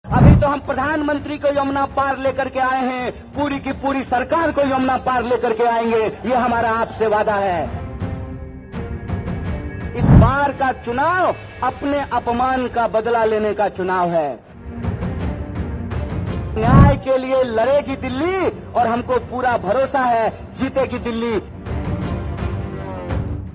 अभी तो हम प्रधानमंत्री को यमुना पार लेकर के आए हैं, पूरी की पूरी सरकार को यमुना पार लेकर के आएंगे, ये हमारा आपसे वादा है। इस बार का चुनाव अपने अपमान का बदला लेने का चुनाव है। न्याय के लिए लड़ेगी दिल्ली और हमको पूरा भरोसा है जीतेगी दिल्ली।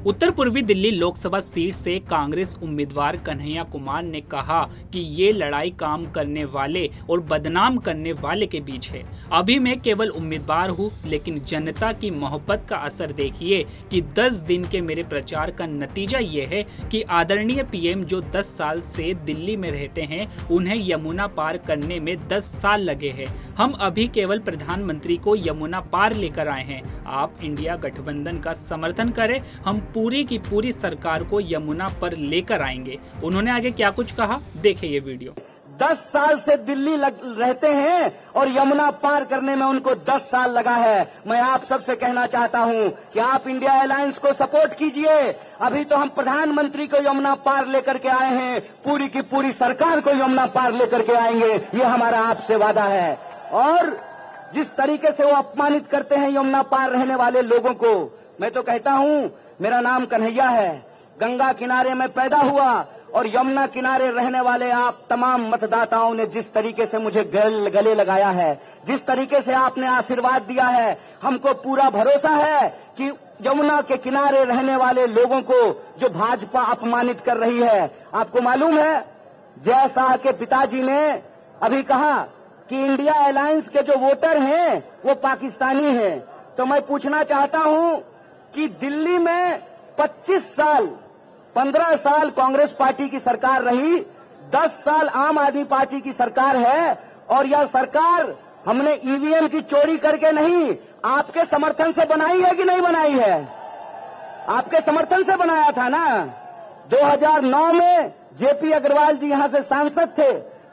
उत्तर पूर्वी दिल्ली लोकसभा सीट से कांग्रेस उम्मीदवार कन्हैया कुमार ने कहा कि ये लड़ाई काम करने वाले और बदनाम करने वाले के बीच है। अभी मैं केवल उम्मीदवार हूँ, लेकिन जनता की मोहब्बत का असर देखिए कि 10 दिन के मेरे प्रचार का नतीजा ये है कि आदरणीय पीएम जो 10 साल से दिल्ली में रहते हैं, उन्हें यमुना पार करने में 10 साल लगे हैं। हम अभी केवल प्रधानमंत्री को यमुना पार लेकर आए हैं। आप इंडिया गठबंधन का समर्थन करें, हम पूरी की पूरी सरकार को यमुना पर लेकर आएंगे। उन्होंने आगे क्या कुछ कहा, देखिए ये वीडियो। 10 साल से दिल्ली रहते हैं और यमुना पार करने में उनको 10 साल लगा है। मैं आप सबसे कहना चाहता हूं कि आप इंडिया अलायंस को सपोर्ट कीजिए। अभी तो हम प्रधानमंत्री को यमुना पार लेकर के आए हैं, पूरी की पूरी सरकार को यमुना पार लेकर के आएंगे, ये हमारा आपसे वादा है। और जिस तरीके से वो अपमानित करते हैं यमुना पार रहने वाले लोगों को, मैं तो कहता हूं मेरा नाम कन्हैया है, गंगा किनारे में पैदा हुआ और यमुना किनारे रहने वाले आप तमाम मतदाताओं ने जिस तरीके से मुझे गले लगाया है, जिस तरीके से आपने आशीर्वाद दिया है, हमको पूरा भरोसा है कि यमुना के किनारे रहने वाले लोगों को जो भाजपा अपमानित कर रही है। आपको मालूम है जय शाह के पिताजी ने अभी कहा कि इंडिया अलायंस के जो वोटर हैं वो पाकिस्तानी हैं। तो मैं पूछना चाहता हूं कि दिल्ली में 25 साल 15 साल कांग्रेस पार्टी की सरकार रही, 10 साल आम आदमी पार्टी की सरकार है, और यह सरकार हमने ईवीएम की चोरी करके नहीं, आपके समर्थन से बनाई है कि नहीं बनाई है? आपके समर्थन से बनाया था ना। 2009 में जेपी अग्रवाल जी यहां से सांसद थे,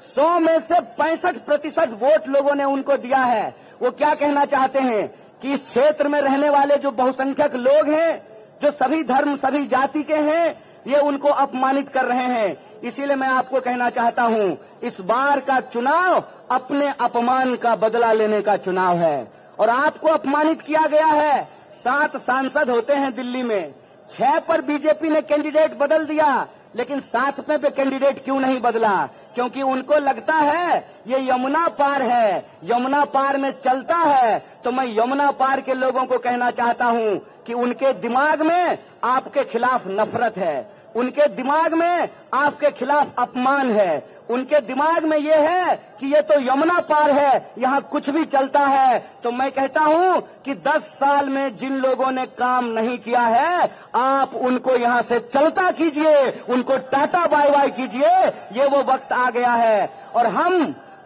100 में से 65% वोट लोगों ने उनको दिया है। वो क्या कहना चाहते हैं कि इस क्षेत्र में रहने वाले जो बहुसंख्यक लोग हैं, जो सभी धर्म सभी जाति के हैं, ये उनको अपमानित कर रहे हैं। इसीलिए मैं आपको कहना चाहता हूं, इस बार का चुनाव अपने अपमान का बदला लेने का चुनाव है। और आपको अपमानित किया गया है। 7 सांसद होते हैं दिल्ली में, 6 पर बीजेपी ने कैंडिडेट बदल दिया, लेकिन 7वें पे कैंडिडेट क्यों नहीं बदला? क्योंकि उनको लगता है ये यमुना पार है, यमुना पार में चलता है। तो मैं यमुना पार के लोगों को कहना चाहता हूं कि उनके दिमाग में आपके खिलाफ नफरत है, उनके दिमाग में आपके खिलाफ अपमान है, उनके दिमाग में ये है कि ये तो यमुना पार है, यहां कुछ भी चलता है। तो मैं कहता हूं कि 10 साल में जिन लोगों ने काम नहीं किया है, आप उनको यहां से चलता कीजिए, उनको टाटा बाय बाय कीजिए। ये वो वक्त आ गया है। और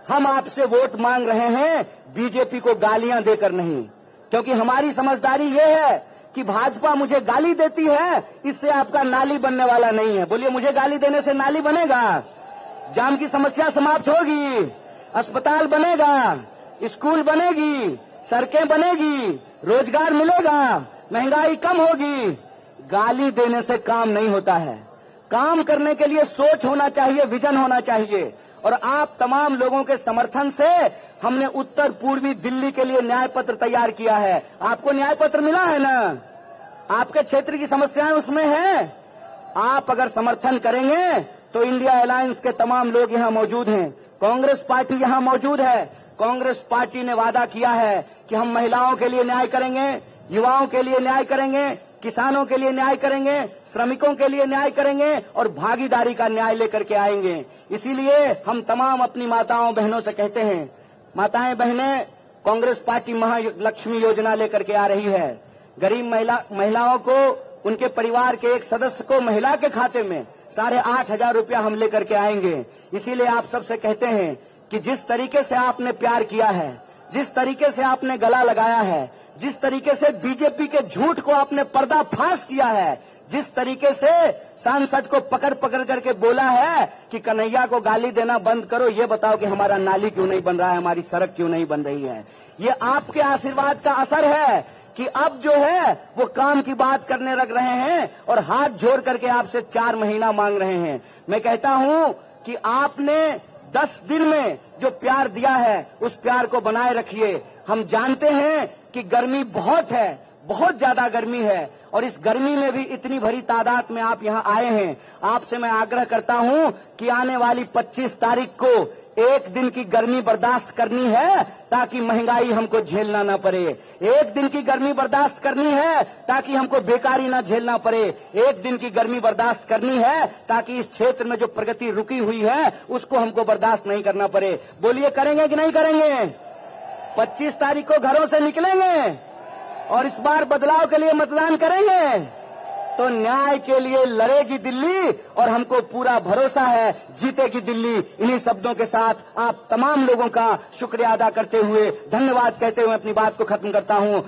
हम आपसे वोट मांग रहे हैं बीजेपी को गालियां देकर नहीं, क्योंकि हमारी समझदारी ये है कि भाजपा मुझे गाली देती है, इससे आपका नाली बनने वाला नहीं है। बोलिए, मुझे गाली देने से नाली बनेगा? जाम की समस्या समाप्त होगी, अस्पताल बनेगा, स्कूल बनेगी, सड़कें बनेगी, रोजगार मिलेगा, महंगाई कम होगी। गाली देने से काम नहीं होता है। काम करने के लिए सोच होना चाहिए, विजन होना चाहिए। और आप तमाम लोगों के समर्थन से हमने उत्तर पूर्वी दिल्ली के लिए न्याय पत्र तैयार किया है। आपको न्याय पत्र मिला है ना? आपके क्षेत्र की समस्याएं उसमें हैं। आप अगर समर्थन करेंगे तो इंडिया अलायंस के तमाम लोग यहां मौजूद हैं, कांग्रेस पार्टी यहां मौजूद है। कांग्रेस पार्टी ने वादा किया है कि हम महिलाओं के लिए न्याय करेंगे, युवाओं के लिए न्याय करेंगे, किसानों के लिए न्याय करेंगे, श्रमिकों के लिए न्याय करेंगे और भागीदारी का न्याय लेकर के आएंगे। इसीलिए हम तमाम अपनी माताओं बहनों से कहते हैं, माताएं बहनें, कांग्रेस पार्टी महालक्ष्मी योजना लेकर के आ रही है। गरीब महिलाओं को, उनके परिवार के एक सदस्य को महिला के खाते में 8,500 रुपया हम लेकर के आएंगे। इसीलिए आप सबसे कहते हैं कि जिस तरीके से आपने प्यार किया है, जिस तरीके से आपने गला लगाया है, जिस तरीके से बीजेपी के झूठ को आपने पर्दाफाश किया है, जिस तरीके से सांसद को पकड़ पकड़ करके बोला है कि कन्हैया को गाली देना बंद करो, ये बताओ कि हमारा नाली क्यों नहीं बन रहा है, हमारी सड़क क्यों नहीं बन रही है। ये आपके आशीर्वाद का असर है कि अब जो है वो काम की बात करने लग रहे हैं और हाथ जोड़ करके आपसे 4 महीना मांग रहे हैं। मैं कहता हूं कि आपने 10 दिन में जो प्यार दिया है उस प्यार को बनाए रखिए। हम जानते हैं कि गर्मी बहुत है, बहुत ज्यादा गर्मी है, और इस गर्मी में भी इतनी भरी तादाद में आप यहां आए हैं। आपसे मैं आग्रह करता हूं कि आने वाली 25 तारीख को एक दिन की गर्मी बर्दाश्त करनी है ताकि महंगाई हमको झेलना ना पड़े। एक दिन की गर्मी बर्दाश्त करनी है ताकि हमको बेकारी ना झेलना पड़े। एक दिन की गर्मी बर्दाश्त करनी है ताकि इस क्षेत्र में जो प्रगति रुकी हुई है उसको हमको बर्दाश्त नहीं करना पड़े। बोलिए, करेंगे कि नहीं करेंगे? 25 तारीख को घरों से निकलेंगे और इस बार बदलाव के लिए मतदान करेंगे तो न्याय के लिए लड़ेगी दिल्ली, और हमको पूरा भरोसा है जीतेगी दिल्ली। इन्हीं शब्दों के साथ आप तमाम लोगों का शुक्रिया अदा करते हुए, धन्यवाद कहते हुए अपनी बात को खत्म करता हूं।